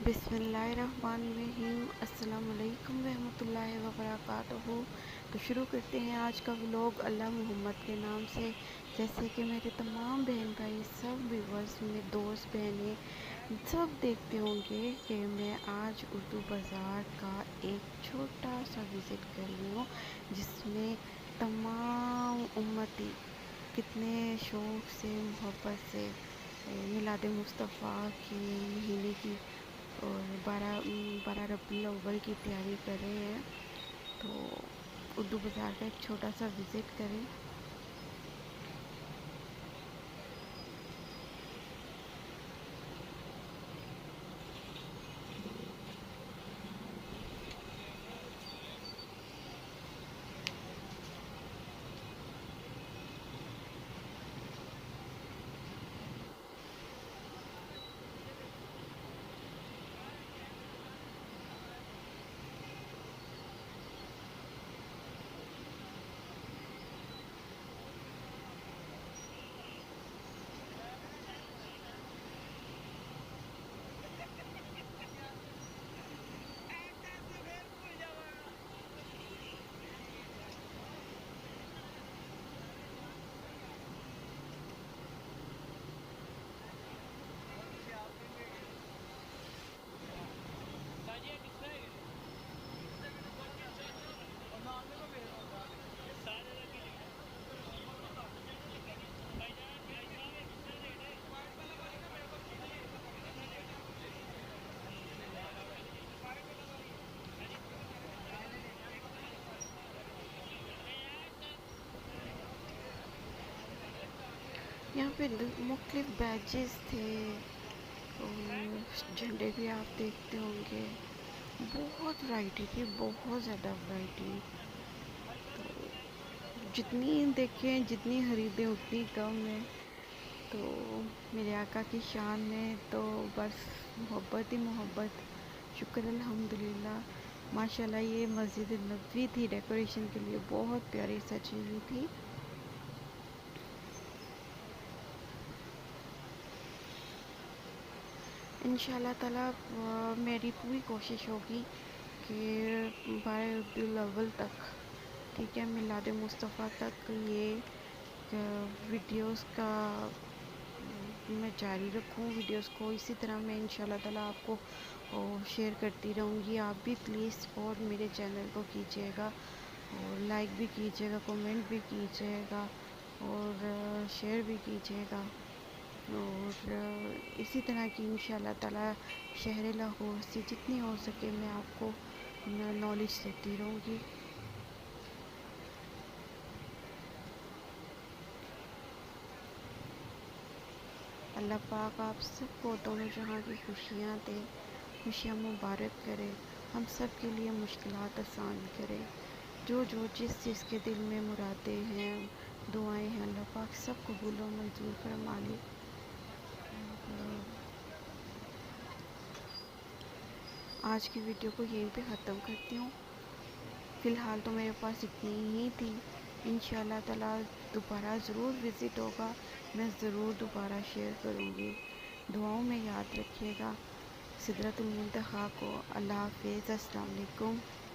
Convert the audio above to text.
बिस्मिल्लाहिर्रहमानिर्रहीम। अस्सलाम वालेकुम रहमतुल्लाहि व बरकातहू। तो शुरू करते हैं आज का व्लॉग अल्लाह मोहम्मद के नाम से। जैसे कि मेरे तमाम बहन भाई सब व्यूवर्स में दोस्त बहनें सब देखते होंगे कि मैं आज उर्दू बाज़ार का एक छोटा सा विज़िट कर रही हूँ, जिसमें तमाम उम्मती कितने शौक़ से मोहब्बत से मिलाद मुस्तफ़ा के महीने की और 12 रबीउल अव्वल की तैयारी कर रहे हैं। तो उर्दू बाज़ार का एक छोटा सा विज़िट करें। यहाँ पे मुख्तलिफ बैचेस थे और झंडे भी आप देखते होंगे। बहुत वैरायटी थी, बहुत ज़्यादा वैरायटी। तो जितनी देखें जितनी ख़रीदें उतनी कम है। तो मेरे आका की शान में तो बस मोहब्बत ही मोहब्बत। शुक्र अल्हम्दुलिल्लाह। माशाल्लाह ये मस्जिद नबवी थी, डेकोरेशन के लिए बहुत प्यारी सजी हुई थी। इंशाल्लाह ताला मेरी पूरी कोशिश होगी कि 12 रबीउल अव्वल तक, ठीक है, मिलाद मुस्तफ़ा तक ये वीडियोस का मैं जारी रखूँ। वीडियोस को इसी तरह मैं इंशाल्लाह ताला आपको शेयर करती रहूँगी। आप भी प्लीज़ सपोर्ट मेरे चैनल को कीजिएगा और लाइक भी कीजिएगा, कमेंट भी कीजिएगा और शेयर भी कीजिएगा। और इसी तरह की इंशाल्लाह ताला शहर लाहौर से जितनी हो सके मैं आपको नॉलेज देती रहूँगी। अल्लाह पाक आप सबको दोनों जहाँ की खुशियाँ दे, खुशियाँ मुबारक करे, हम सब के लिए मुश्किलात आसान करे। जो जिस चीज़ के दिल में मुरादें हैं, दुआएं हैं, अल्लाह पाक सब कबूल व मंजूर फरमा ले। आज की वीडियो को यहीं पे ख़त्म करती हूँ। फ़िलहाल तो मेरे पास इतनी ही थी। इंशाल्लाह ताला दोबारा ज़रूर विज़िट होगा, मैं ज़रूर दोबारा शेयर करूँगी। दुआओं में याद रखिएगा। सिदरतुल मुंतहा को। अल्लाह हाफ़िज़। अस्सलाम वालेकुम।